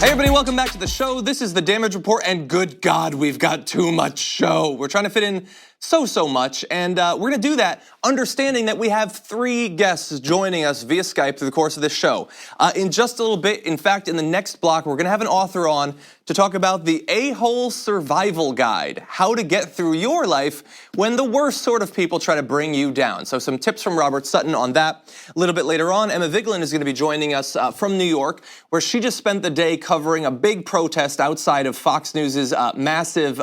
Hey everybody, welcome back to the show. This is the Damage Report, and good God, we've got too much show. We're trying to fit in so much, and we're gonna do that understanding that we have 3 guests joining us via Skype through the course of this show. In just a little bit, in fact, in the next block, we're gonna have an author on to talk about the A-hole survival guide, how to get through your life when the worst sort of people try to bring you down. So some tips from Robert Sutton on that. A little bit later on, Emma Vigeland is gonna be joining us from New York, where she just spent the day covering a big protest outside of Fox News's massive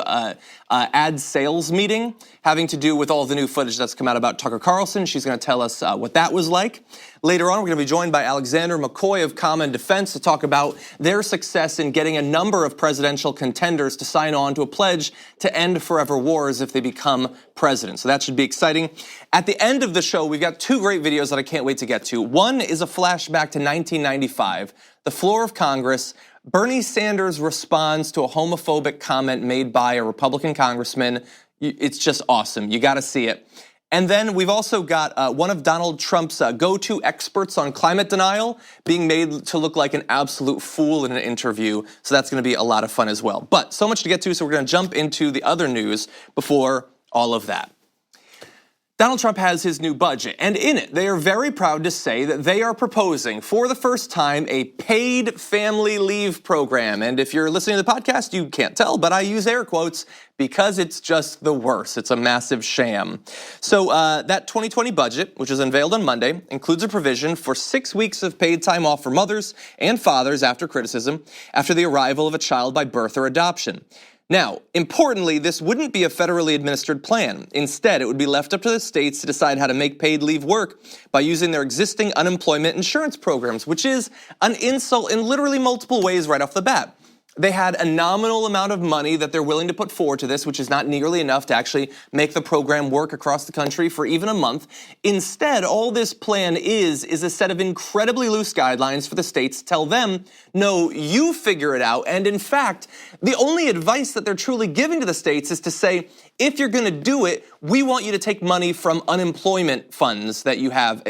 ad sales meeting, having to do with all the new footage that's come out about Tucker Carlson. She's gonna tell us what that was like. Later on, we're gonna be joined by Alexander McCoy of Common Defense to talk about their success in getting a number of presidential contenders to sign on to a pledge to end forever wars if they become president. So that should be exciting. At the end of the show, we've got 2 great videos that I can't wait to get to. One is a flashback to 1995, the floor of Congress. Bernie Sanders responds to a homophobic comment made by a Republican congressman. It's just awesome. You gotta see it. And then we've also got one of Donald Trump's go-to experts on climate denial being made to look like an absolute fool in an interview. So that's gonna be a lot of fun as well. But so much to get to, so we're gonna jump into the other news before all of that. Donald Trump has his new budget, and in it, they are very proud to say that they are proposing, for the first time, a paid family leave program. And if you're listening to the podcast, you can't tell, but I use air quotes because it's just the worst. It's a massive sham. So that 2020 budget, which was unveiled on Monday, includes a provision for 6 weeks of paid time off for mothers and fathers after criticism, after the arrival of a child by birth or adoption. Now, importantly, this wouldn't be a federally administered plan. Instead, it would be left up to the states to decide how to make paid leave work by using their existing unemployment insurance programs, which is an insult in literally multiple ways right off the bat. They had a nominal amount of money that they're willing to put forward to this, which is not nearly enough to actually make the program work across the country for even a month. Instead, all this plan is a set of incredibly loose guidelines for the states to tell them, no, you figure it out. And in fact, the only advice that they're truly giving to the states is to say, if you're gonna do it, we want you to take money from unemployment funds that you have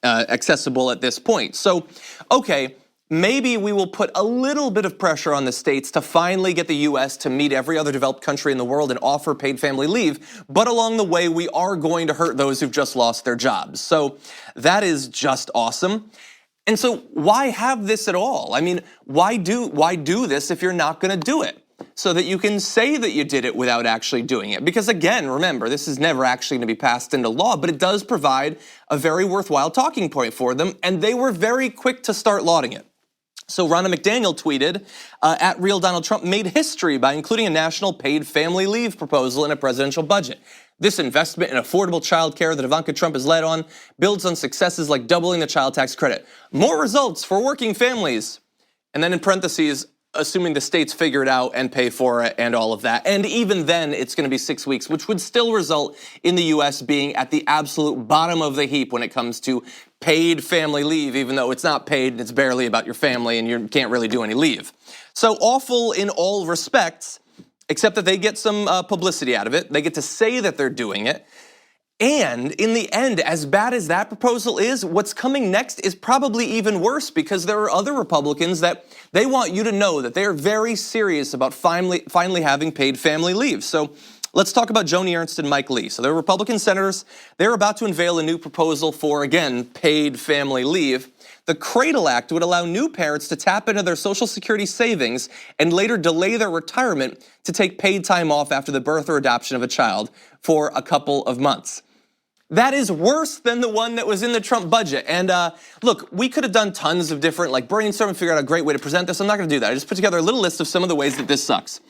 accessible at this point. So, okay, maybe we will put a little bit of pressure on the states to finally get the US to meet every other developed country in the world and offer paid family leave, but along the way, we are going to hurt those who've just lost their jobs. So that is just awesome. And so why have this at all? I mean, why do this if you're not gonna do it? So that you can say that you did it without actually doing it. Because again, remember, this is never actually gonna be passed into law, but it does provide a very worthwhile talking point for them, and they were very quick to start lauding it. So Ronna McDaniel tweeted, at Real Donald Trump made history by including a national paid family leave proposal in a presidential budget. This investment in affordable childcare that Ivanka Trump has led on builds on successes like doubling the child tax credit. More results for working families. And then in parentheses, assuming the states figure it out and pay for it and all of that. And even then, it's gonna be 6 weeks, which would still result in the US being at the absolute bottom of the heap when it comes to paid family leave, even though it's not paid and it's barely about your family and you can't really do any leave. So awful in all respects, except that they get some publicity out of it. They get to say that they're doing it. And in the end, as bad as that proposal is, what's coming next is probably even worse, because there are other Republicans that they want you to know that they're very serious about finally having paid family leave. So let's talk about Joni Ernst and Mike Lee. So they're Republican senators. They're about to unveil a new proposal for, again, paid family leave. The Cradle Act would allow new parents to tap into their Social Security savings and later delay their retirement to take paid time off after the birth or adoption of a child for a couple of months. That is worse than the one that was in the Trump budget. And look, we could have done tons of different, like brainstorm and figure out a great way to present this. I'm not gonna do that. I just put together a little list of some of the ways that this sucks.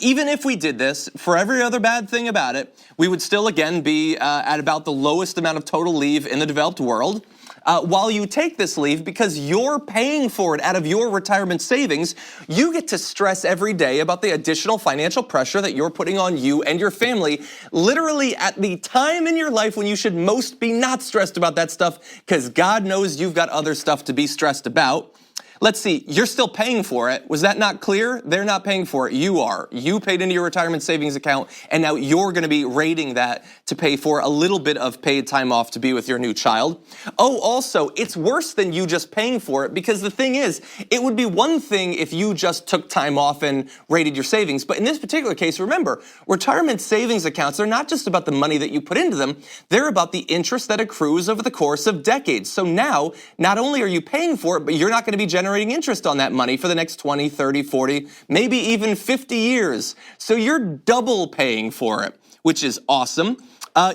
Even if we did this, for every other bad thing about it, we would still again be at about the lowest amount of total leave in the developed world. While you take this leave, because you're paying for it out of your retirement savings, you get to stress every day about the additional financial pressure that you're putting on you and your family, literally at the time in your life when you should most be not stressed about that stuff, because God knows you've got other stuff to be stressed about. Let's see, you're still paying for it. Was that not clear? They're not paying for it, you are. You paid into your retirement savings account, and now you're gonna be rating that to pay for a little bit of paid time off to be with your new child. Oh, also, it's worse than you just paying for it, because the thing is, it would be one thing if you just took time off and rated your savings, but in this particular case, remember, retirement savings accounts are not just about the money that you put into them, they're about the interest that accrues over the course of decades. So now, not only are you paying for it, but you're not gonna be generating interest on that money for the next 20, 30, 40, maybe even 50 years. So you're double paying for it, which is awesome.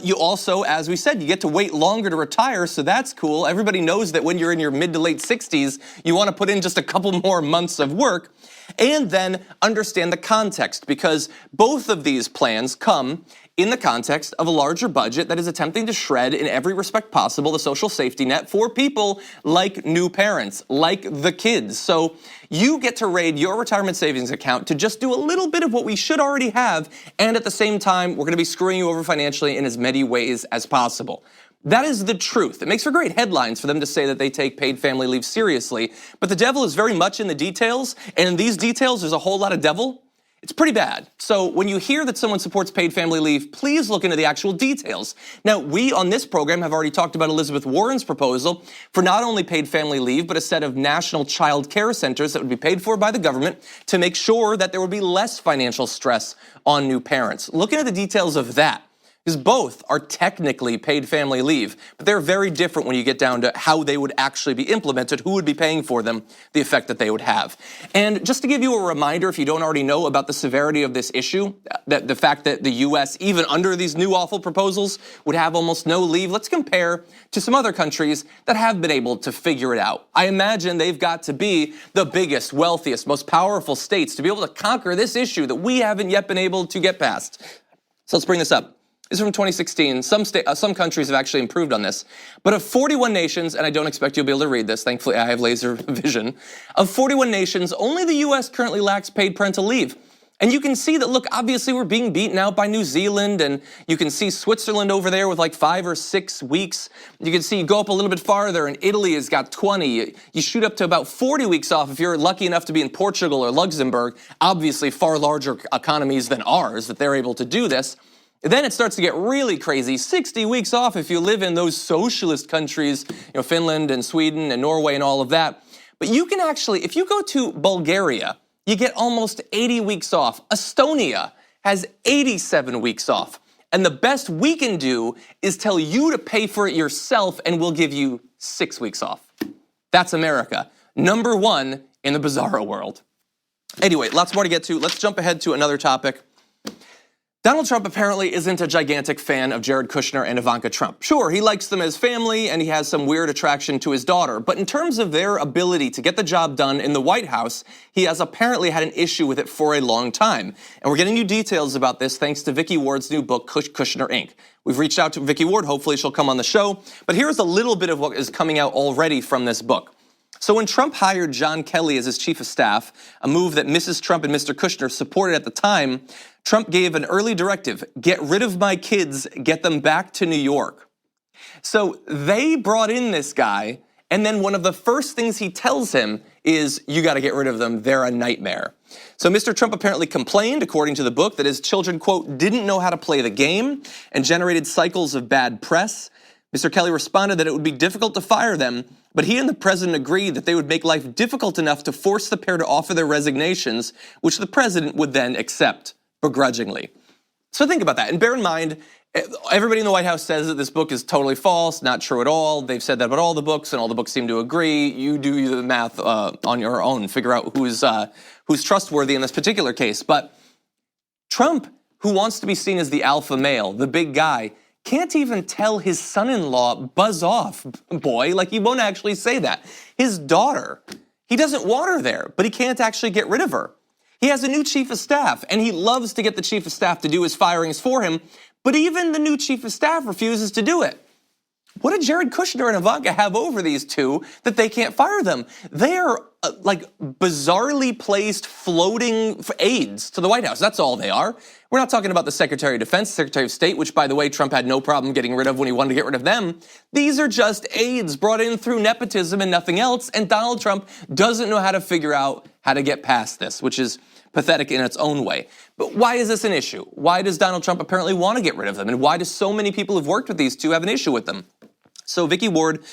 You also, as we said, you get to wait longer to retire, so that's cool. Everybody knows that when you're in your mid to late 60s, you wanna put in just a couple more months of work. And then understand the context, because both of these plans come in the context of a larger budget that is attempting to shred in every respect possible the social safety net for people like new parents, like the kids. So you get to raid your retirement savings account to just do a little bit of what we should already have, and at the same time, we're gonna be screwing you over financially in as many ways as possible. That is the truth. It makes for great headlines for them to say that they take paid family leave seriously, but the devil is very much in the details, and in these details, there's a whole lot of devil. It's pretty bad. So when you hear that someone supports paid family leave, please look into the actual details. Now, we on this program have already talked about Elizabeth Warren's proposal for not only paid family leave, but a set of national child care centers that would be paid for by the government to make sure that there would be less financial stress on new parents. Look into the details of that, because both are technically paid family leave, but they're very different when you get down to how they would actually be implemented, who would be paying for them, the effect that they would have. And just to give you a reminder, if you don't already know about the severity of this issue, that the fact that the US, even under these new awful proposals, would have almost no leave, let's compare to some other countries that have been able to figure it out. I imagine they've got to be the biggest, wealthiest, most powerful states to be able to conquer this issue that we haven't yet been able to get past. So let's bring this up. This is from 2016. Some countries have actually improved on this. But of 41 nations, and I don't expect you'll be able to read this, thankfully I have laser vision. Of 41 nations, only the US currently lacks paid parental leave. And you can see that, look, obviously we're being beaten out by New Zealand, and you can see Switzerland over there with like 5 or 6 weeks. You can see you go up a little bit farther, and Italy has got 20. You shoot up to about 40 weeks off if you're lucky enough to be in Portugal or Luxembourg, obviously far larger economies than ours that they're able to do this. Then it starts to get really crazy. 60 weeks off if you live in those socialist countries, Finland and Sweden and Norway and all of that. But you can actually, if you go to Bulgaria, you get almost 80 weeks off. Estonia has 87 weeks off. And the best we can do is tell you to pay for it yourself, and we'll give you 6 weeks off. That's America. Number one in the bizarro world. Anyway, lots more to get to. Let's jump ahead to another topic. Donald Trump apparently isn't a gigantic fan of Jared Kushner and Ivanka Trump. Sure, he likes them as family and he has some weird attraction to his daughter, but in terms of their ability to get the job done in the White House, he has apparently had an issue with it for a long time. And we're getting new details about this thanks to Vicky Ward's new book, Kushner Inc. We've reached out to Vicky Ward, hopefully she'll come on the show, but here's a little bit of what is coming out already from this book. So when Trump hired John Kelly as his chief of staff, a move that Mrs. Trump and Mr. Kushner supported at the time, Trump gave an early directive: get rid of my kids, get them back to New York. So they brought in this guy, and then one of the first things he tells him is, you gotta get rid of them, they're a nightmare. So Mr. Trump apparently complained, according to the book, that his children, quote, didn't know how to play the game and generated cycles of bad press. Mr. Kelly responded that it would be difficult to fire them, but he and the president agreed that they would make life difficult enough to force the pair to offer their resignations, which the president would then accept begrudgingly. So think about that, and bear in mind, everybody in the White House says that this book is totally false, not true at all. They've said that about all the books, and all the books seem to agree. You do the math on your own, figure out who's trustworthy in this particular case. But Trump, who wants to be seen as the alpha male, the big guy, can't even tell his son-in-law, buzz off, boy. Like, he won't actually say that. His daughter, he doesn't want her there, but he can't actually get rid of her. He has a new chief of staff, and he loves to get the chief of staff to do his firings for him, but even the new chief of staff refuses to do it. What did Jared Kushner and Ivanka have over these two that they can't fire them? They are like bizarrely placed floating aides to the White House. That's all they are. We're not talking about the Secretary of Defense, Secretary of State, which, by the way, Trump had no problem getting rid of when he wanted to get rid of them. These are just aides brought in through nepotism and nothing else, and Donald Trump doesn't know how to figure out how to get past this, which is pathetic in its own way. But why is this an issue? Why does Donald Trump apparently want to get rid of them? And why do so many people who've worked with these two have an issue with them? So Vicky Ward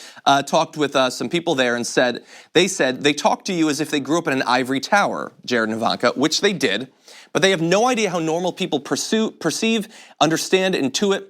talked with some people there and said they talk to you as if they grew up in an ivory tower, Jared and Ivanka, which they did, but they have no idea how normal people perceive, understand, intuit.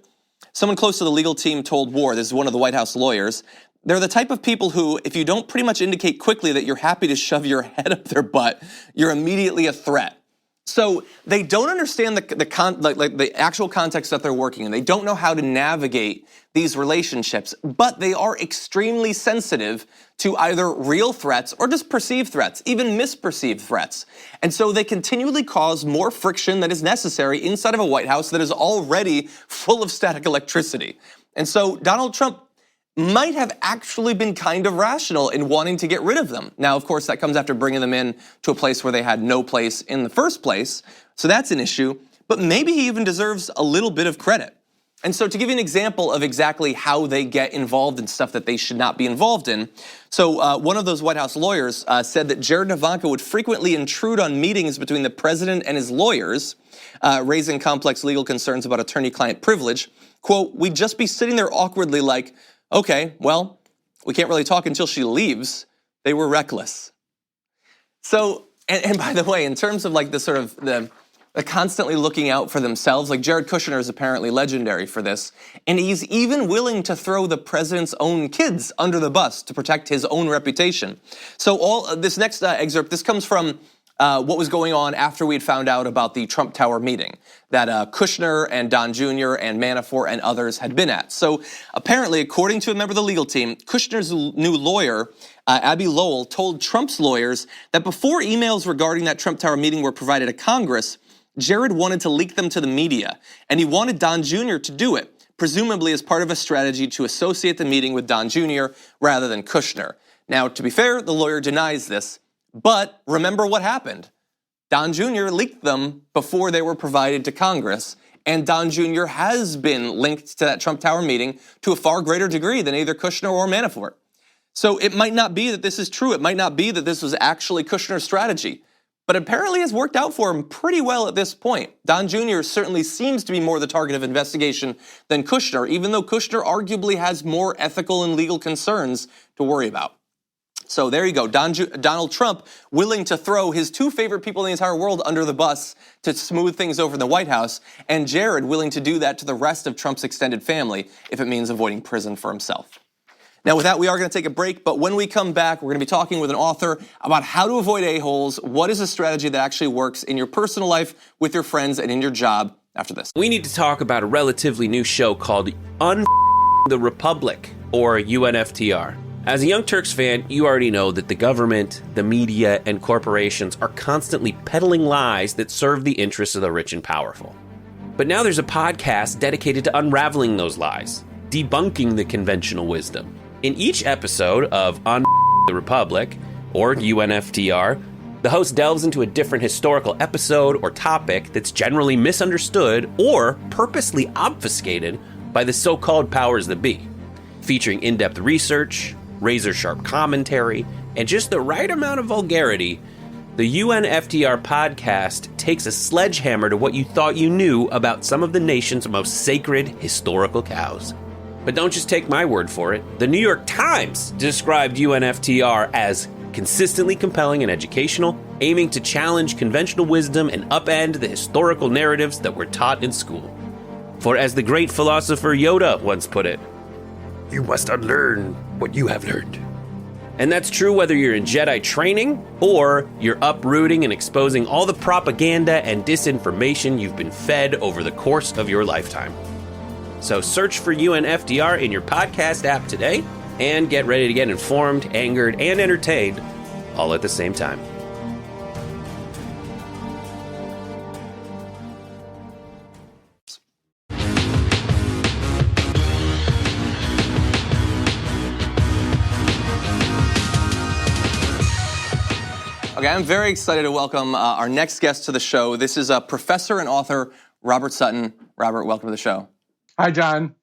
Someone close to the legal team told Ward, this is one of the White House lawyers, they're the type of people who, if you don't pretty much indicate quickly that you're happy to shove your head up their butt, you're immediately a threat. So they don't understand the actual context that they're working in. They don't know how to navigate these relationships, but they are extremely sensitive to either real threats or just perceived threats, even misperceived threats. And so they continually cause more friction than is necessary inside of a White House that is already full of static electricity. And so Donald Trump might have actually been kind of rational in wanting to get rid of them. Now, of course, that comes after bringing them in to a place where they had no place in the first place. So that's an issue, but maybe he even deserves a little bit of credit. And so to give you an example of exactly how they get involved in stuff that they should not be involved in, so one of those White House lawyers said that Jared and Ivanka would frequently intrude on meetings between the president and his lawyers, raising complex legal concerns about attorney-client privilege. Quote, "We'd just be sitting there awkwardly like, okay, well, we can't really talk until she leaves. They were reckless." So, and by the way, in terms of like the sort of the constantly looking out for themselves, like Jared Kushner is apparently legendary for this, and he's even willing to throw the president's own kids under the bus to protect his own reputation. So this next excerpt, this comes from what was going on after we had found out about the Trump Tower meeting that Kushner and Don Jr. and Manafort and others had been at. So apparently, according to a member of the legal team, Kushner's new lawyer, Abby Lowell, told Trump's lawyers that before emails regarding that Trump Tower meeting were provided to Congress, Jared wanted to leak them to the media, and he wanted Don Jr. to do it, presumably as part of a strategy to associate the meeting with Don Jr. rather than Kushner. Now, to be fair, the lawyer denies this. But remember what happened. Don Jr. leaked them before they were provided to Congress, and Don Jr. has been linked to that Trump Tower meeting to a far greater degree than either Kushner or Manafort. So it might not be that this is true. It might not be that this was actually Kushner's strategy, but apparently it's worked out for him pretty well at this point. Don Jr. certainly seems to be more the target of investigation than Kushner, even though Kushner arguably has more ethical and legal concerns to worry about. So there you go, Donald Trump willing to throw his two favorite people in the entire world under the bus to smooth things over in the White House, and Jared willing to do that to the rest of Trump's extended family if it means avoiding prison for himself. Now with that, we are going to take a break, but when we come back, we're going to be talking with an author about how to avoid a-holes, what is a strategy that actually works in your personal life, with your friends, and in your job after this. We need to talk about a relatively new show called the Republic, or UNFTR. As a Young Turks fan, you already know that the government, the media, and corporations are constantly peddling lies that serve the interests of the rich and powerful. But now there's a podcast dedicated to unraveling those lies, debunking the conventional wisdom. In each episode of On the Republic, or UNFTR, the host delves into a different historical episode or topic that's generally misunderstood or purposely obfuscated by the so-called powers that be, featuring in-depth research, razor-sharp commentary, and just the right amount of vulgarity. The UNFTR podcast takes a sledgehammer to what you thought you knew about some of the nation's most sacred historical cows. But don't just take my word for it. The New York Times described UNFTR as consistently compelling and educational, aiming to challenge conventional wisdom and upend the historical narratives that were taught in school. For as the great philosopher Yoda once put it, "You must unlearn what you have learned." And that's true whether you're in Jedi training or you're uprooting and exposing all the propaganda and disinformation you've been fed over the course of your lifetime. So search for UNFTR in your podcast app today and get ready to get informed, angered, and entertained all at the same time. Okay, I'm very excited to welcome our next guest to the show. This is professor and author Robert Sutton. Robert, welcome to the show. Hi, John.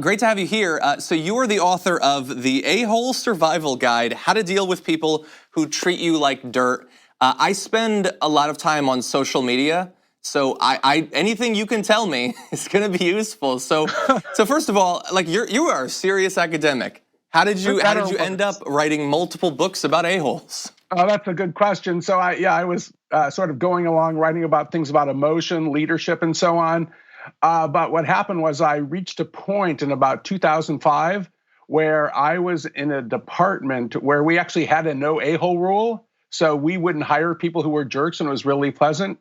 Great to have you here. So you are the author of The A-Hole Survival Guide, How to Deal with People Who Treat You Like Dirt. I spend a lot of time on social media, so anything you can tell me is going to be useful. So first of all, like you are a serious academic. How did you end up writing multiple books about a-holes? Oh, that's a good question. So I was sort of going along writing about things about emotion, leadership, and so on. But what happened was I reached a point in about 2005 where I was in a department where we actually had a no a-hole rule. So we wouldn't hire people who were jerks, and it was really pleasant.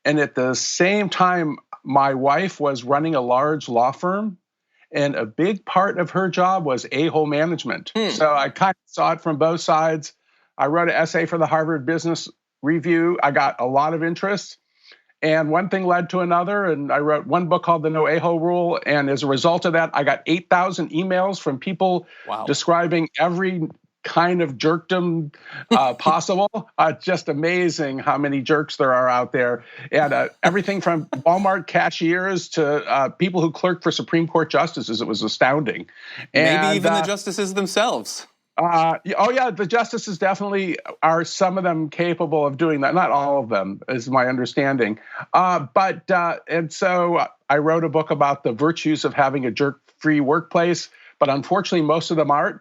And at the same time, my wife was running a large law firm, and a big part of her job was a-hole management. So I kind of saw it from both sides. I wrote an essay for the Harvard Business Review. I got a lot of interest, and one thing led to another, and I wrote one book called The No A-Hole Rule, and as a result of that, I got 8,000 emails from people describing every kind of jerkdom possible. Just amazing how many jerks there are out there, and everything from Walmart cashiers to people who clerk for Supreme Court justices. It was astounding. Maybe even the justices themselves. The justices definitely are, some of them capable of doing that. Not all of them, is my understanding. And so I wrote a book about the virtues of having a jerk-free workplace, but unfortunately most of them aren't.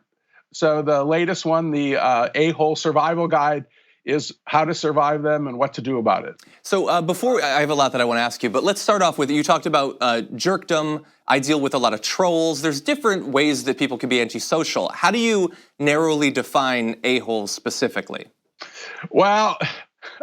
So the latest one, the A-Hole Survival Guide, is how to survive them and what to do about it. So I have a lot that I want to ask you, but let's start off with, you talked about jerkdom. I deal with a lot of trolls. There's different ways that people can be antisocial. How do you narrowly define a-holes specifically? Well,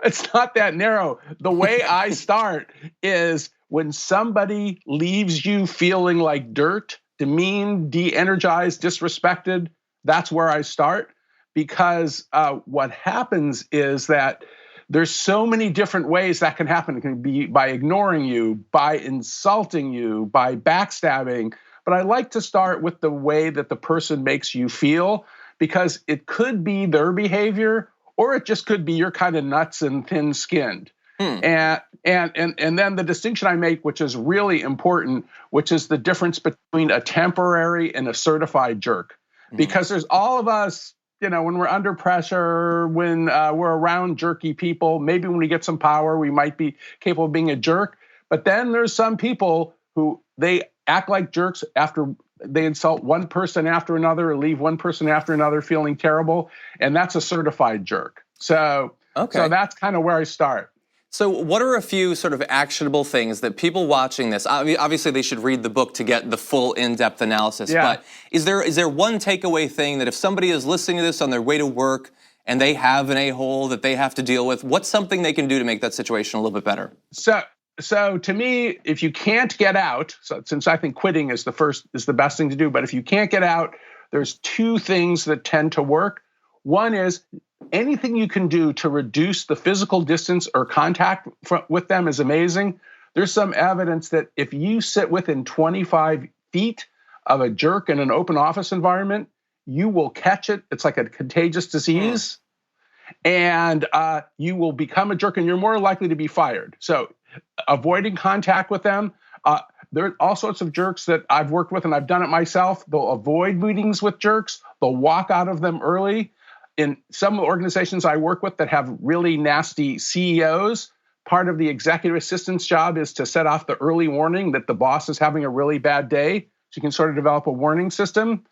it's not that narrow. The way I start is when somebody leaves you feeling like dirt, demeaned, de-energized, disrespected, that's where I start. Because what happens is that there's so many different ways that can happen. It can be by ignoring you, by insulting you, by backstabbing. But I like to start with the way that the person makes you feel, because it could be their behavior, or it just could be you're kind of nuts and thin-skinned. And then the distinction I make, which is really important, which is the difference between a temporary and a certified jerk. Because there's all of us, when we're under pressure, when we're around jerky people, maybe when we get some power, we might be capable of being a jerk. But then there's some people who they act like jerks after they insult one person after another, or leave one person after another feeling terrible. And that's a certified jerk. So that's kind of where I start. So what are a few sort of actionable things that people watching this, obviously they should read the book to get the full in-depth analysis, but is there one takeaway thing that if somebody is listening to this on their way to work and they have an a-hole that they have to deal with, what's something they can do to make that situation a little bit better? So to me, if you can't get out, since I think quitting is the best thing to do, but if you can't get out, there's two things that tend to work. One is anything you can do to reduce the physical distance or contact with them is amazing. There's some evidence that if you sit within 25 feet of a jerk in an open office environment, you will catch it. It's like a contagious disease. And you will become a jerk, and you're more likely to be fired. So avoiding contact with them. There are all sorts of jerks that I've worked with, and I've done it myself. They'll avoid meetings with jerks. They'll walk out of them early. In some organizations I work with that have really nasty CEOs, part of the executive assistant's job is to set off the early warning that the boss is having a really bad day. So you can sort of develop a warning system.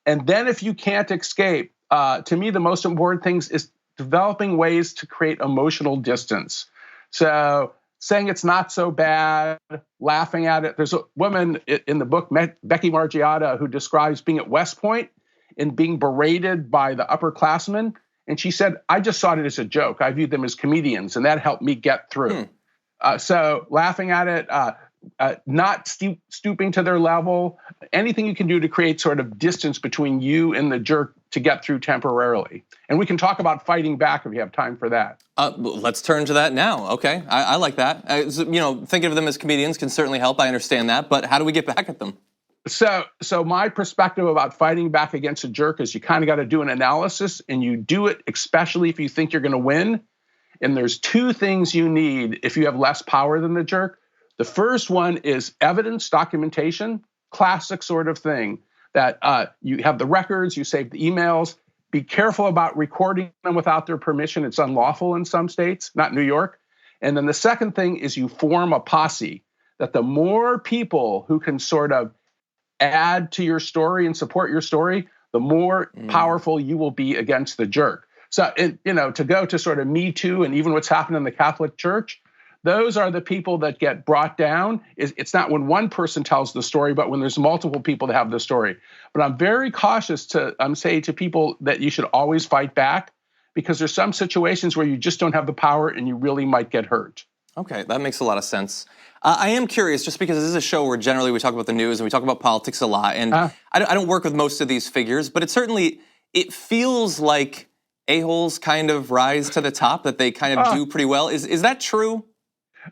And then if you can't escape, to me, the most important things is developing ways to create emotional distance. So saying it's not so bad, laughing at it. There's a woman in the book, Becky Margiotta, who describes being at West Point and being berated by the upperclassmen. And she said, I just saw it as a joke. I viewed them as comedians, and that helped me get through. So laughing at it, not stooping to their level, anything you can do to create sort of distance between you and the jerk to get through temporarily. And we can talk about fighting back if you have time for that. Let's turn to that now. Okay, I like that. Thinking of them as comedians can certainly help. I understand that. But how do we get back at them? So my perspective about fighting back against a jerk is you kind of got to do an analysis, and you do it especially if you think you're going to win. And there's two things you need if you have less power than the jerk. The first one is evidence, documentation, classic sort of thing that you have the records, you save the emails. Be careful about recording them without their permission. It's unlawful in some states, not New York. And then the second thing is you form a posse, that the more people who can sort of add to your story and support your story, the more powerful you will be against the jerk. So, to go to sort of Me Too and even what's happened in the Catholic Church, those are the people that get brought down. It's not when one person tells the story, but when there's multiple people that have the story. But I'm very cautious to say to people that you should always fight back, because there's some situations where you just don't have the power and you really might get hurt. Okay, that makes a lot of sense. I am curious, just because this is a show where generally we talk about the news and we talk about politics a lot, and I don't work with most of these figures, but it feels like a-holes kind of rise to the top, that they kind of do pretty well. Is that true?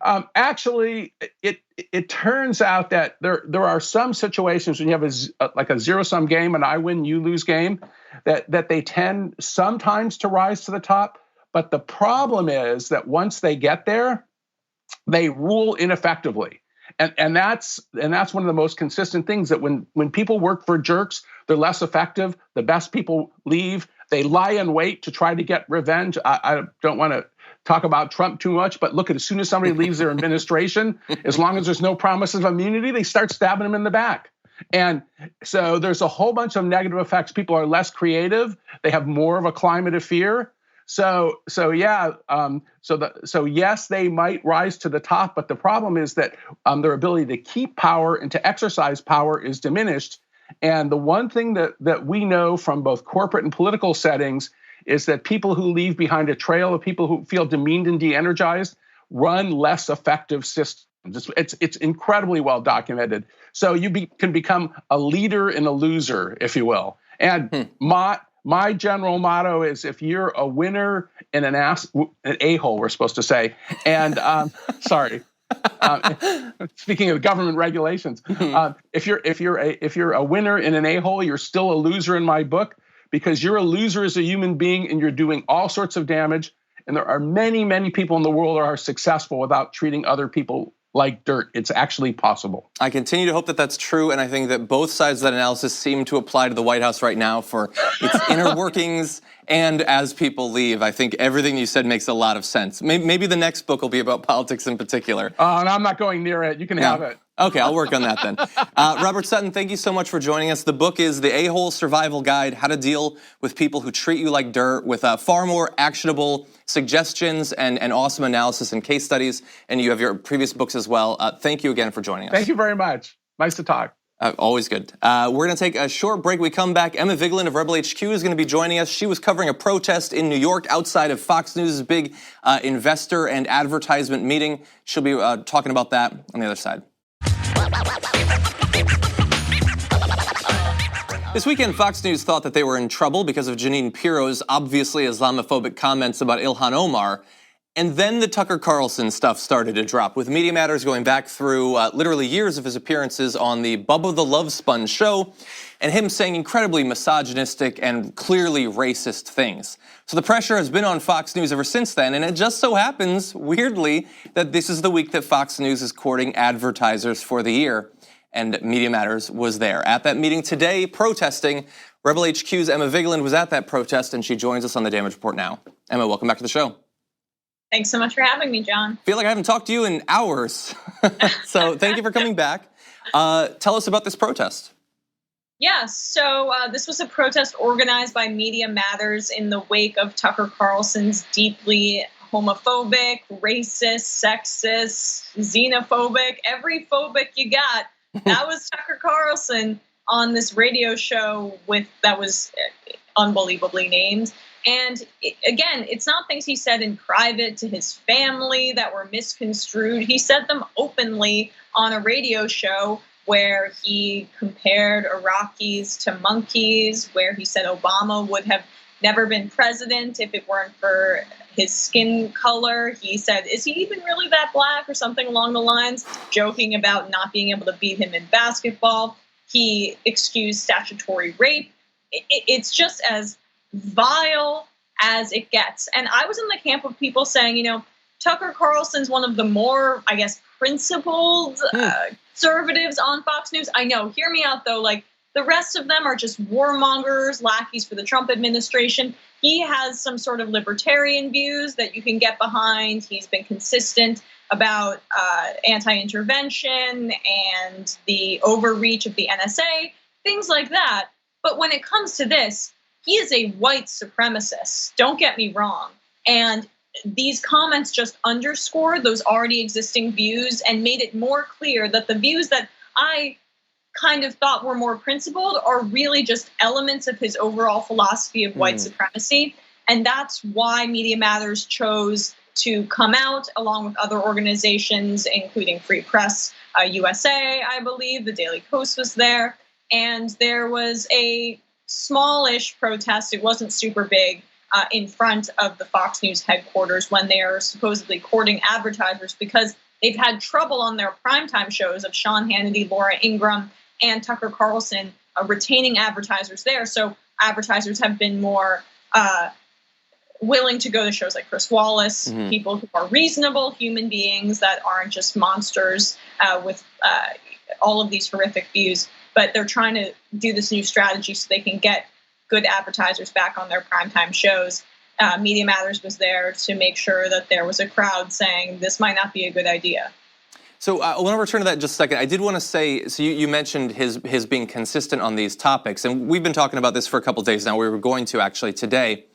Actually, it turns out that there are some situations when you have a zero-sum game, an I win, you lose game, that they tend sometimes to rise to the top. But the problem is that once they get there, they rule ineffectively. And that's one of the most consistent things, that when people work for jerks, they're less effective. The best people leave. They lie in wait to try to get revenge. I don't want to talk about Trump too much, but look, as soon as somebody leaves their administration, as long as there's no promises of immunity, they start stabbing them in the back. And so there's a whole bunch of negative effects. People are less creative. They have more of a climate of fear. So yes, they might rise to the top, but the problem is that their ability to keep power and to exercise power is diminished. And the one thing that we know from both corporate and political settings is that people who leave behind a trail of people who feel demeaned and de-energized run less effective systems. It's incredibly well documented. So you can become a leader and a loser, if you will. And my general motto is, if you're a winner and an a-hole, we're supposed to say, and sorry. Speaking of government regulations, if you're a winner in an a-hole, you're still a loser in my book, because you're a loser as a human being and you're doing all sorts of damage. And there are many, many people in the world that are successful without treating other people like dirt. It's actually possible. I continue to hope that that's true, and I think that both sides of that analysis seem to apply to the White House right now for its inner workings and as people leave. I think everything you said makes a lot of sense. Maybe the next book will be about politics in particular. And I'm not going near it. You can have it. Okay, I'll work on that then. Robert Sutton, thank you so much for joining us. The book is The A-Hole Survival Guide, How to Deal with People Who Treat You Like Dirt, with far more actionable suggestions and awesome analysis and case studies. And you have your previous books as well. Thank you again for joining us. Thank you very much. Nice to talk. Always good. We're going to take a short break. We come back. Emma Vigeland of Rebel HQ is going to be joining us. She was covering a protest in New York outside of Fox News' big investor and advertisement meeting. She'll be talking about that on the other side. This weekend, Fox News thought that they were in trouble because of Jeanine Pirro's obviously Islamophobic comments about Ilhan Omar. And then the Tucker Carlson stuff started to drop, with Media Matters going back through literally years of his appearances on the Bubba the Love Sponge show, and him saying incredibly misogynistic and clearly racist things. So the pressure has been on Fox News ever since then, and it just so happens, weirdly, that this is the week that Fox News is courting advertisers for the year, and Media Matters was there. At that meeting today, protesting, Rebel HQ's Emma Vigeland was at that protest, and she joins us on the Damage Report now. Emma, welcome back to the show. Thanks so much for having me, John. I feel like I haven't talked to you in hours. So thank you for coming back. Tell us about this protest. Yeah, so this was a protest organized by Media Matters in the wake of Tucker Carlson's deeply homophobic, racist, sexist, xenophobic, every phobic you got. That was Tucker Carlson on this radio show that was unbelievably named. And again, it's not things he said in private to his family that were misconstrued. He said them openly on a radio show where he compared Iraqis to monkeys, where he said Obama would have never been president if it weren't for his skin color. He said, is he even really that black, or something along the lines, joking about not being able to beat him in basketball. He excused statutory rape. It's just as vile as it gets. And I was in the camp of people saying, you know, Tucker Carlson's one of the more, I guess, principled conservatives on Fox News. I know, hear me out though, like the rest of them are just warmongers, lackeys for the Trump administration. He has some sort of libertarian views that you can get behind. He's been consistent about anti-intervention and the overreach of the NSA, things like that. But when it comes to this, he is a white supremacist. Don't get me wrong. And these comments just underscored those already existing views and made it more clear that the views that I kind of thought were more principled are really just elements of his overall philosophy of white supremacy. And that's why Media Matters chose to come out along with other organizations, including Free Press USA, I believe. The Daily Post was there. And there was a smallish protest. It wasn't super big. In front of the Fox News headquarters when they are supposedly courting advertisers because they've had trouble on their primetime shows of Sean Hannity, Laura Ingraham, and Tucker Carlson retaining advertisers there. So advertisers have been more willing to go to shows like Chris Wallace, people who are reasonable human beings that aren't just monsters with all of these horrific views. But they're trying to do this new strategy so they can get good advertisers back on their primetime shows. Media Matters was there to make sure that there was a crowd saying this might not be a good idea. So I want to return to that in just a second. I did want to say, so you mentioned his being consistent on these topics, and we've been talking about this for a couple of days now. We were going to actually today.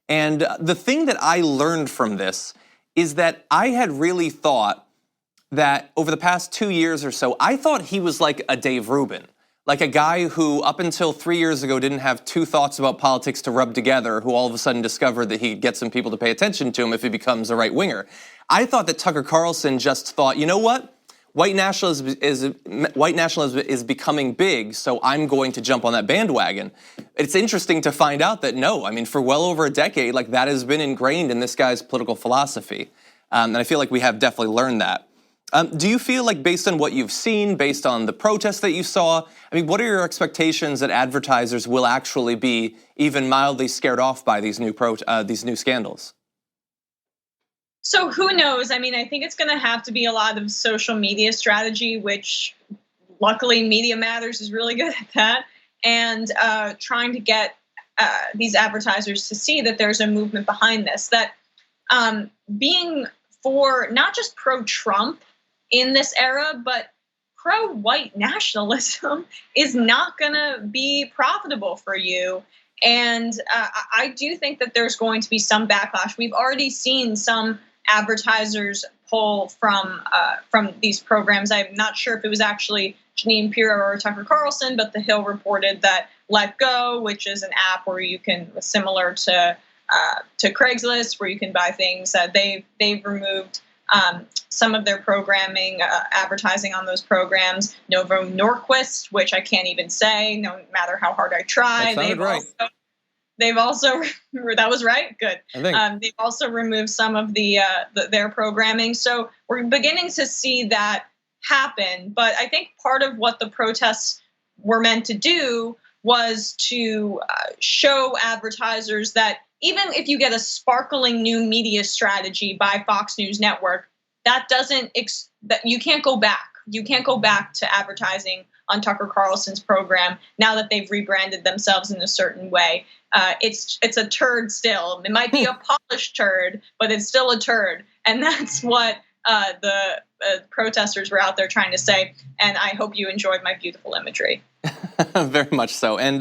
And the thing that I learned from this is that I had really thought that over the past 2 years or so, I thought he was like a Dave Rubin. Like a guy who up until 3 years ago didn't have two thoughts about politics to rub together, who all of a sudden discovered that he could get some people to pay attention to him if he becomes a right winger. I thought that Tucker Carlson just thought, you know what? White nationalism is becoming big, so I'm going to jump on that bandwagon. It's interesting to find out that no, I mean, for well over a decade, like that has been ingrained in this guy's political philosophy. And I feel like we have definitely learned that. Do you feel like based on what you've seen, based on the protests that you saw, I mean, what are your expectations that advertisers will actually be even mildly scared off by these new scandals? So who knows? I mean, I think it's going to have to be a lot of social media strategy, which luckily Media Matters is really good at that, and trying to get these advertisers to see that there's a movement behind this, that being for not just pro-Trump in this era, but pro-white nationalism is not going to be profitable for you. And I do think that there's going to be some backlash. We've already seen some advertisers pull from these programs. I'm not sure if it was actually Jeanine Pirro or Tucker Carlson, but The Hill reported that Let Go, which is an app where you can, similar to Craigslist, where you can buy things, they've removed some of their programming, advertising on those programs. Novo Norquist, which I can't even say, no matter how hard I try. They've also that was right. Good. They've also removed some of their programming. So we're beginning to see that happen. But I think part of what the protests were meant to do was to show advertisers that even if you get a sparkling new media strategy by Fox News Network, that doesn't that you can't go back. You can't go back to advertising on Tucker Carlson's program now that they've rebranded themselves in a certain way. It's a turd still. It might be a polished turd, but it's still a turd. And that's what the protesters were out there trying to say. And I hope you enjoyed my beautiful imagery. Very much so. And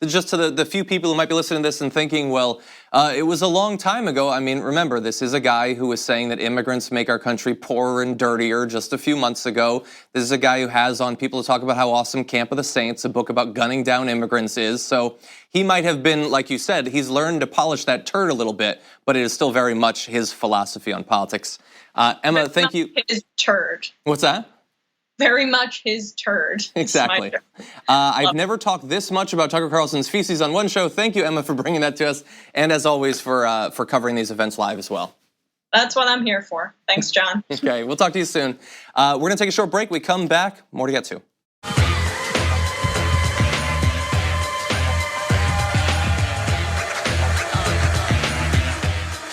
just to the few people who might be listening to this and thinking, well, it was a long time ago. I mean, remember, this is a guy who was saying that immigrants make our country poorer and dirtier just a few months ago. This is a guy who has on people to talk about how awesome Camp of the Saints, a book about gunning down immigrants, is. So he might have been, like you said, he's learned to polish that turd a little bit, but it is still very much his philosophy on politics. Emma, thank you. His turd. What's that? Very much his turd. Exactly. I've never talked this much about Tucker Carlson's feces on one show. Thank you, Emma, for bringing that to us, and as always, for covering these events live as well. That's what I'm here for. Thanks, John. Okay, we'll talk to you soon. We're going to take a short break. We come back, more to get to.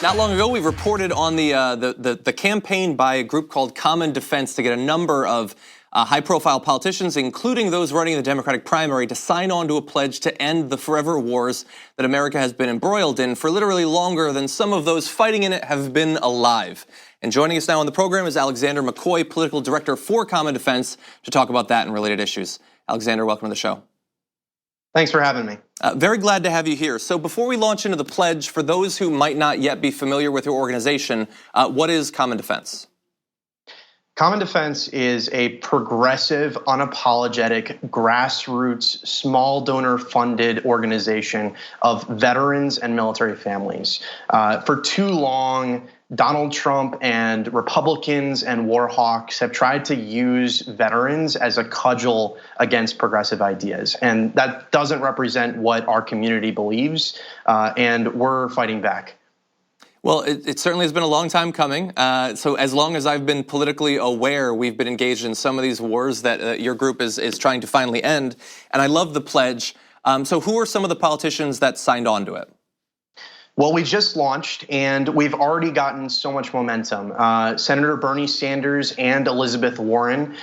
Not long ago, we reported on the campaign by a group called Common Defense to get a number of high-profile politicians, including those running the Democratic primary, to sign on to a pledge to end the forever wars that America has been embroiled in for literally longer than some of those fighting in it have been alive. And joining us now on the program is Alexander McCoy, political director for Common Defense, to talk about that and related issues. Alexander, welcome to the show. Thanks for having me. Very glad to have you here. So before we launch into the pledge, for those who might not yet be familiar with your organization, what is Common Defense? Common Defense is a progressive, unapologetic, grassroots, small donor-funded organization of veterans and military families. For too long, Donald Trump and Republicans and war hawks have tried to use veterans as a cudgel against progressive ideas. And that doesn't represent what our community believes, and we're fighting back. Well, it certainly has been a long time coming. So as long as I've been politically aware, we've been engaged in some of these wars that your group is trying to finally end. And I love the pledge. So who are some of the politicians that signed on to it? Well, we just launched, and we've already gotten so much momentum. Senator Bernie Sanders and Elizabeth Warren,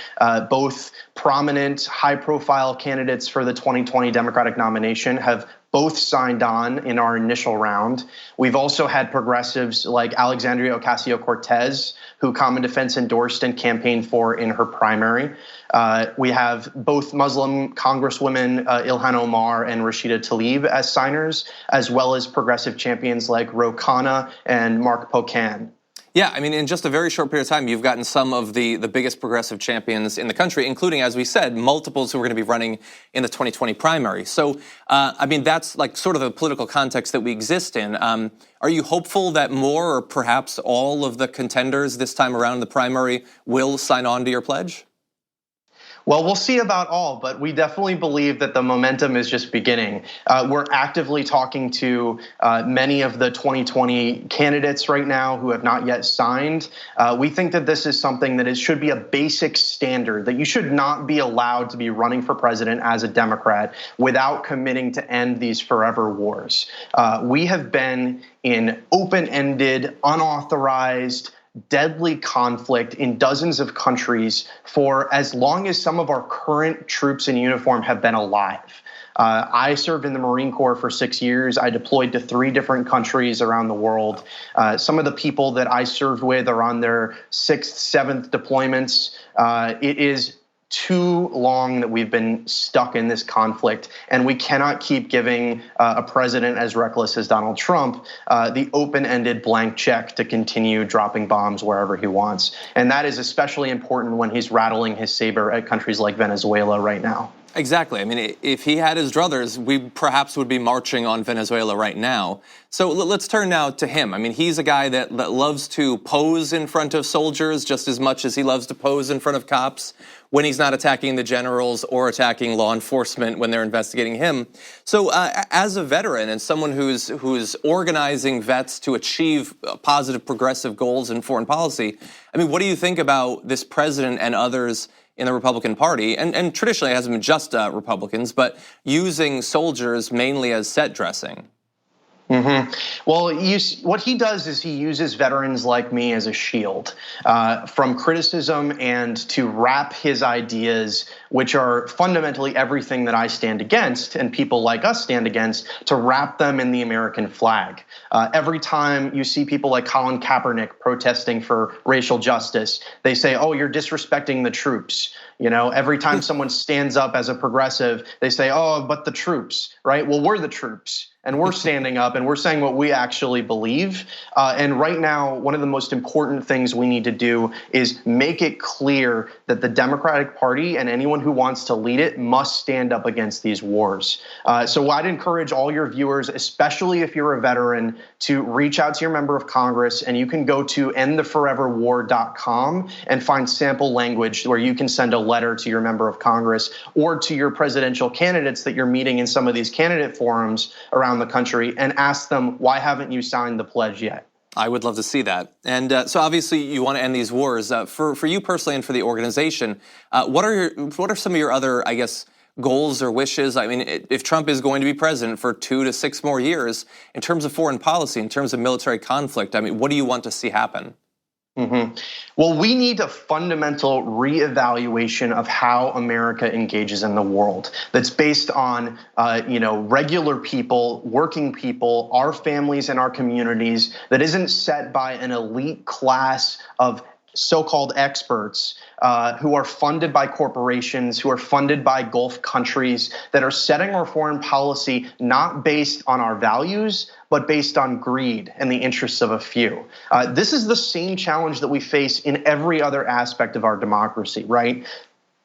both prominent, high-profile candidates for the 2020 Democratic nomination, have both signed on in our initial round. We've also had progressives like Alexandria Ocasio-Cortez, who Common Defense endorsed and campaigned for in her primary. We have both Muslim Congresswomen Ilhan Omar and Rashida Tlaib as signers, as well as progressive champions like Ro Khanna and Mark Pocan. Yeah, I mean, in just a very short period of time, you've gotten some of the biggest progressive champions in the country, including, as we said, multiples who are going to be running in the 2020 primary. So, I mean, that's like sort of the political context that we exist in. Are you hopeful that more or perhaps all of the contenders this time around in the primary will sign on to your pledge? Well, we'll see about all, but we definitely believe that the momentum is just beginning. We're actively talking to many of the 2020 candidates right now who have not yet signed. We think that this is something that should be a basic standard, that you should not be allowed to be running for president as a Democrat without committing to end these forever wars. We have been in open-ended, unauthorized, deadly conflict in dozens of countries for as long as some of our current troops in uniform have been alive. I served in the Marine Corps for 6 years. I deployed to 3 different countries around the world. Some of the people that I served with are on their 6th, 7th deployments. It is too long that we've been stuck in this conflict, and we cannot keep giving a president as reckless as Donald Trump the open-ended blank check to continue dropping bombs wherever he wants. And that is especially important when he's rattling his saber at countries like Venezuela right now. Exactly. I mean, if he had his druthers, we perhaps would be marching on Venezuela right now. So let's turn now to him. I mean, he's a guy that loves to pose in front of soldiers just as much as he loves to pose in front of cops when he's not attacking the generals or attacking law enforcement when they're investigating him. So as a veteran and someone who's organizing vets to achieve positive progressive goals in foreign policy, I mean, what do you think about this president and others in the Republican Party, and traditionally it hasn't been just Republicans, but using soldiers mainly as set dressing? Well, what he does is he uses veterans like me as a shield from criticism and to wrap his ideas, which are fundamentally everything that I stand against and people like us stand against, to wrap them in the American flag. Every time you see people like Colin Kaepernick protesting for racial justice, they say, oh, you're disrespecting the troops. You know, every time someone stands up as a progressive, they say, oh, but the troops, right? Well, we're the troops. And we're standing up and we're saying what we actually believe. And right now, one of the most important things we need to do is make it clear that the Democratic Party and anyone who wants to lead it must stand up against these wars. So I'd encourage all your viewers, especially if you're a veteran, to reach out to your member of Congress, and you can go to endtheforeverwar.com and find sample language where you can send a letter to your member of Congress or to your presidential candidates that you're meeting in some of these candidate forums around the country and ask them, why haven't you signed the pledge yet? I would love to see that. And so obviously you want to end these wars. For you personally and for the organization, what are some of your other, I guess, goals or wishes? I mean, if Trump is going to be president for 2 to 6 more years, in terms of foreign policy, in terms of military conflict, I mean, what do you want to see happen? Well, we need a fundamental reevaluation of how America engages in the world. That's based on, regular people, working people, our families and our communities. That isn't set by an elite class of so-called experts who are funded by corporations, who are funded by Gulf countries, that are setting our foreign policy not based on our values, but based on greed and the interests of a few. This is the same challenge that we face in every other aspect of our democracy, right?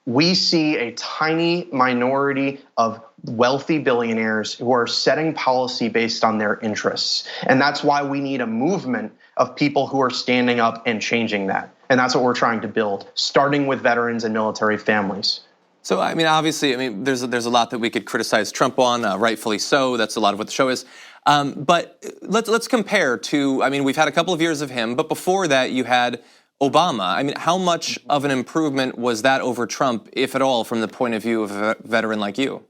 We see a tiny minority of wealthy billionaires who are setting policy based on their interests. And that's why we need a movement of people who are standing up and changing that. And that's what we're trying to build, starting with veterans and military families. So, I mean, obviously, there's a lot that we could criticize Trump on, rightfully so. That's a lot of what the show is. But let's compare to, I mean, we've had a couple of years of him, but before that you had Obama. I mean, how much of an improvement was that over Trump, if at all, from the point of view of a veteran like you?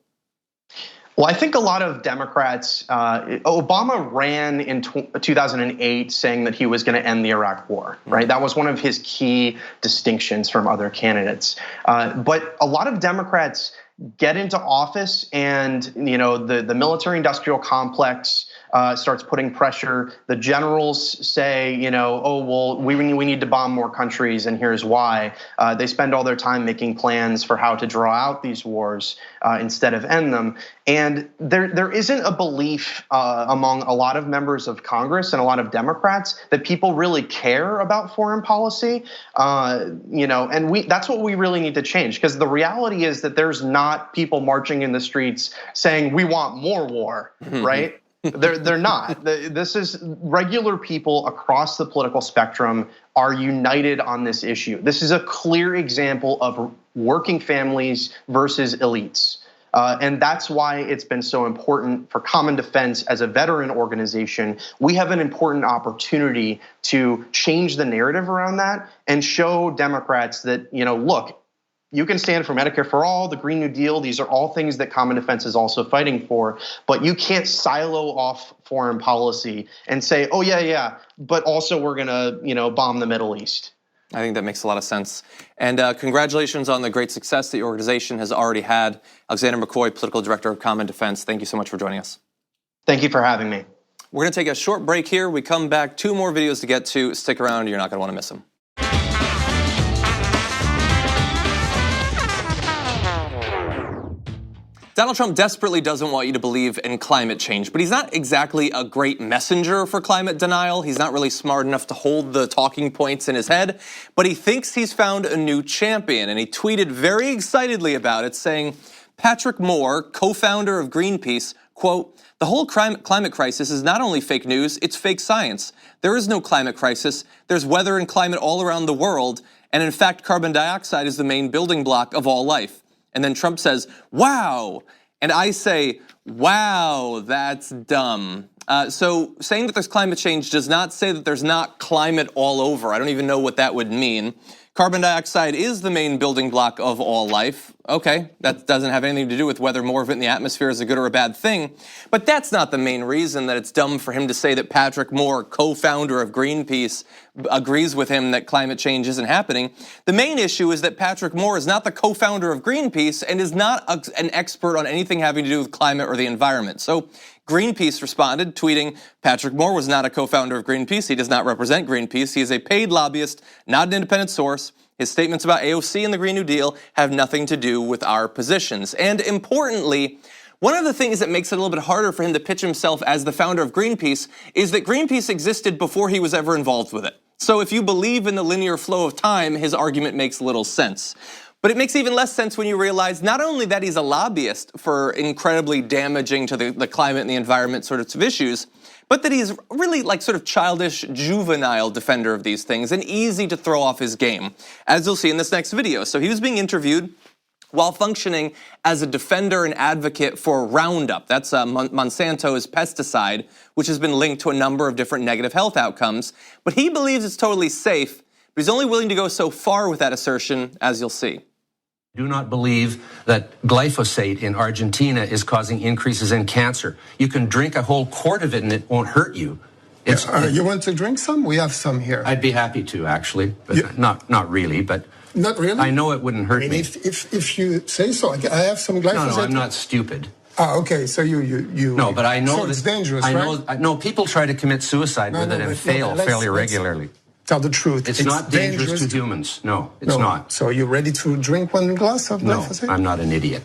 Well, I think a lot of Democrats, Obama ran in 2008 saying that he was going to end the Iraq War, right? That was one of his key distinctions from other candidates. But a lot of Democrats get into office and, the military-industrial complex starts putting pressure. The generals say, oh, well, we need to bomb more countries, and here's why. They spend all their time making plans for how to draw out these wars instead of end them. And there isn't a belief among a lot of members of Congress and a lot of Democrats that people really care about foreign policy. And that's what we really need to change, because the reality is that there's not people marching in the streets saying we want more war, right? They're not. This is regular people across the political spectrum are united on this issue. This is a clear example of working families versus elites. And that's why it's been so important for Common Defense as a veteran organization. We have an important opportunity to change the narrative around that and show Democrats that, look, you can stand for Medicare for all, the Green New Deal. These are all things that Common Defense is also fighting for. But you can't silo off foreign policy and say, oh, yeah, but also we're going to, bomb the Middle East. I think that makes a lot of sense. And congratulations on the great success the organization has already had. Alexander McCoy, Political Director of Common Defense, thank you so much for joining us. Thank you for having me. We're going to take a short break here. We come back, 2 more videos to get to. Stick around. You're not going to want to miss them. Donald Trump desperately doesn't want you to believe in climate change, but he's not exactly a great messenger for climate denial. He's not really smart enough to hold the talking points in his head, but he thinks he's found a new champion, and he tweeted very excitedly about it, saying, Patrick Moore, co-founder of Greenpeace, quote, the whole climate crisis is not only fake news, it's fake science. There is no climate crisis. There's weather and climate all around the world, and in fact, carbon dioxide is the main building block of all life. And then Trump says, wow. And I say, wow, that's dumb. So saying that there's climate change does not say that there's not climate all over. I don't even know what that would mean. Carbon dioxide is the main building block of all life. Okay, that doesn't have anything to do with whether more of it in the atmosphere is a good or a bad thing. But that's not the main reason that it's dumb for him to say that Patrick Moore, co-founder of Greenpeace, agrees with him that climate change isn't happening. The main issue is that Patrick Moore is not the co-founder of Greenpeace and is not an expert on anything having to do with climate or the environment. So Greenpeace responded, tweeting, Patrick Moore was not a co-founder of Greenpeace. He does not represent Greenpeace. He is a paid lobbyist, not an independent source. His statements about AOC and the Green New Deal have nothing to do with our positions. And importantly, one of the things that makes it a little bit harder for him to pitch himself as the founder of Greenpeace is that Greenpeace existed before he was ever involved with it. So if you believe in the linear flow of time, his argument makes little sense. But it makes even less sense when you realize not only that he's a lobbyist for incredibly damaging to the climate and the environment sorts of issues, but that he's really like sort of childish, juvenile defender of these things and easy to throw off his game, as you'll see in this next video. So he was being interviewed while functioning as a defender and advocate for Roundup. That's Monsanto's pesticide, which has been linked to a number of different negative health outcomes. But he believes it's totally safe, but he's only willing to go so far with that assertion, as you'll see. Do not believe that glyphosate in Argentina is causing increases in cancer. You can drink a whole quart of it and it won't hurt you. You want to drink some? We have some here. I'd be happy to, actually, but not really. But not really. I know it wouldn't hurt me. If you say so, I have some glyphosate. No, I'm not stupid. Okay. So you. No, but I know so it's dangerous. Right? No, people try to commit suicide with it and fail fairly regularly. Tell the truth. It's not dangerous to humans. No, it's not. So you're ready to drink one glass of glyphosate? No, I'm not an idiot.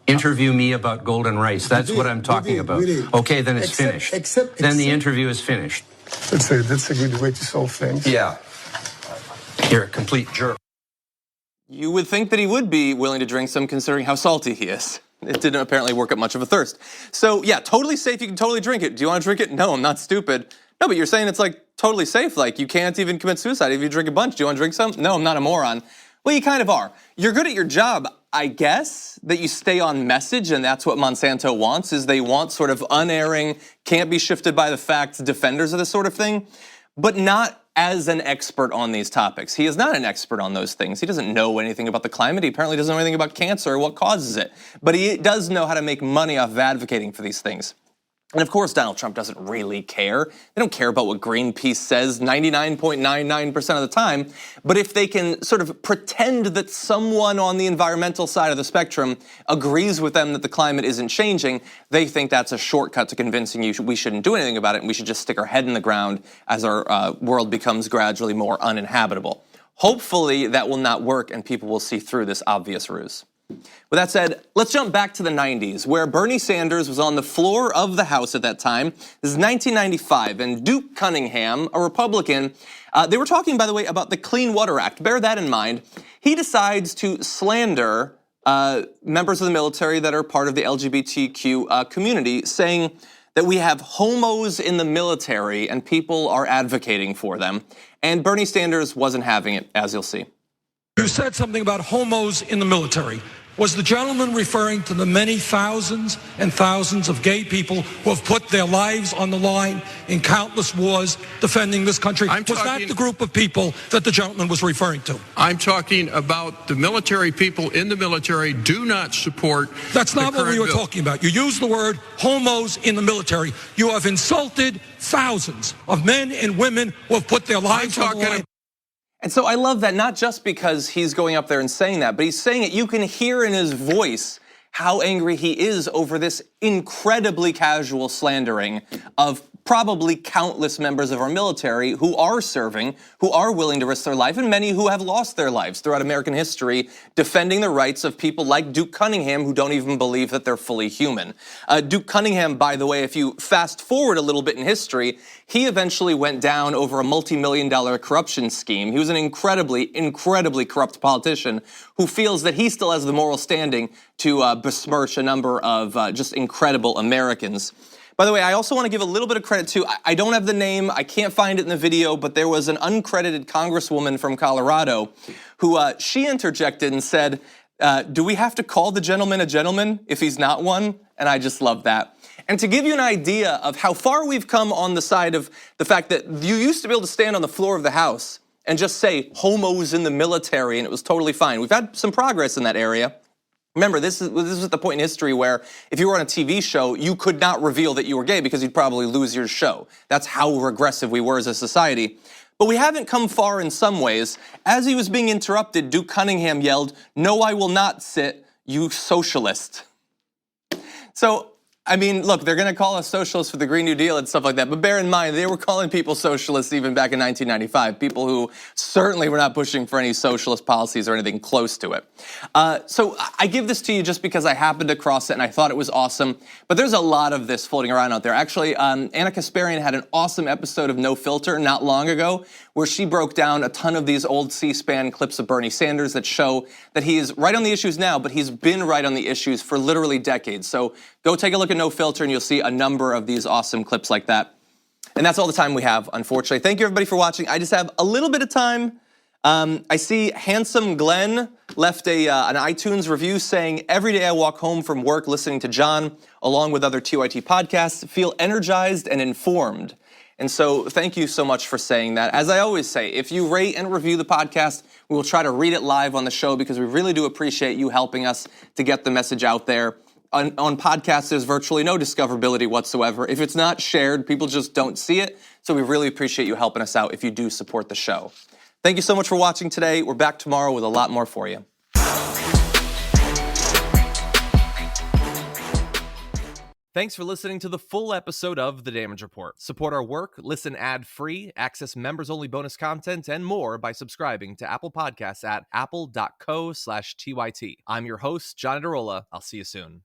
Interview me about golden rice. That's what I'm talking about. Okay, then it's finished. Then the interview is finished. That's a good way to solve things. Yeah. You're a complete jerk. You would think that he would be willing to drink some considering how salty he is. It didn't apparently work up much of a thirst. So yeah, totally safe. You can totally drink it. Do you want to drink it? No, I'm not stupid. No, but you're saying it's like totally safe. Like you can't even commit suicide if you drink a bunch. Do you want to drink some? No, I'm not a moron. Well, you kind of are. You're good at your job, I guess, that you stay on message, and that's what Monsanto wants, is they want sort of unerring, can't be shifted by the facts defenders of this sort of thing, but not as an expert on these topics. He is not an expert on those things. He doesn't know anything about the climate. He apparently doesn't know anything about cancer or what causes it. But he does know how to make money off of advocating for these things. And of course, Donald Trump doesn't really care. They don't care about what Greenpeace says 99.99% of the time. But if they can sort of pretend that someone on the environmental side of the spectrum agrees with them that the climate isn't changing, they think that's a shortcut to convincing you we shouldn't do anything about it and we should just stick our head in the ground as our world becomes gradually more uninhabitable. Hopefully that will not work and people will see through this obvious ruse. With that said, let's jump back to the 90s, where Bernie Sanders was on the floor of the House at that time. This is 1995, and Duke Cunningham, a Republican, they were talking, by the way, about the Clean Water Act. Bear that in mind. He decides to slander members of the military that are part of the LGBTQ community, saying that we have homos in the military and people are advocating for them. And Bernie Sanders wasn't having it, as you'll see. You said something about homos in the military. Was the gentleman referring to the many thousands and thousands of gay people who have put their lives on the line in countless wars defending this country? Was that the group of people that the gentleman was referring to? I'm talking about the military people in the military do not support. That's not what we were talking about. You used the word homos in the military. You have insulted thousands of men and women who have put their lives on the line. And so I love that, not just because he's going up there and saying that, but he's saying it, you can hear in his voice how angry he is over this incredibly casual slandering of probably countless members of our military who are serving, who are willing to risk their life, and many who have lost their lives throughout American history defending the rights of people like Duke Cunningham who don't even believe that they're fully human. Duke Cunningham, by the way, if you fast forward a little bit in history, he eventually went down over a multi-million-dollar corruption scheme. He was an incredibly, incredibly corrupt politician who feels that he still has the moral standing to besmirch a number of just incredible Americans. By the way, I also want to give a little bit of credit to, I don't have the name, I can't find it in the video, but there was an uncredited congresswoman from Colorado who she interjected and said, do we have to call the gentleman a gentleman if he's not one? And I just love that. And to give you an idea of how far we've come on the side of the fact that you used to be able to stand on the floor of the House and just say homos in the military and it was totally fine. We've had some progress in that area. Remember, this was the point in history where if you were on a TV show, you could not reveal that you were gay because you'd probably lose your show. That's how regressive we were as a society. But we haven't come far in some ways. As he was being interrupted, Duke Cunningham yelled, "No, I will not sit, you socialist." So, I mean, look, they're gonna call us socialists for the Green New Deal and stuff like that, but bear in mind, they were calling people socialists even back in 1995, people who certainly were not pushing for any socialist policies or anything close to it. So I give this to you just because I happened to cross it and I thought it was awesome, but there's a lot of this floating around out there. Actually, Anna Kasparian had an awesome episode of No Filter not long ago where she broke down a ton of these old C-SPAN clips of Bernie Sanders that show that he is right on the issues now, but he's been right on the issues for literally decades. So go take a look at No Filter and you'll see a number of these awesome clips like that. And that's all the time we have, unfortunately. Thank you everybody for watching. I just have a little bit of time. I see Handsome Glenn left an iTunes review saying, every day I walk home from work listening to John, along with other TYT podcasts, feel energized and informed. And so thank you so much for saying that. As I always say, if you rate and review the podcast, we will try to read it live on the show because we really do appreciate you helping us to get the message out there. On podcasts, there's virtually no discoverability whatsoever. If it's not shared, people just don't see it. So we really appreciate you helping us out if you do support the show. Thank you so much for watching today. We're back tomorrow with a lot more for you. Thanks for listening to the full episode of The Damage Report. Support our work, listen ad-free, access members-only bonus content, and more by subscribing to Apple Podcasts at apple.co/TYT. I'm your host, John Adarola. I'll see you soon.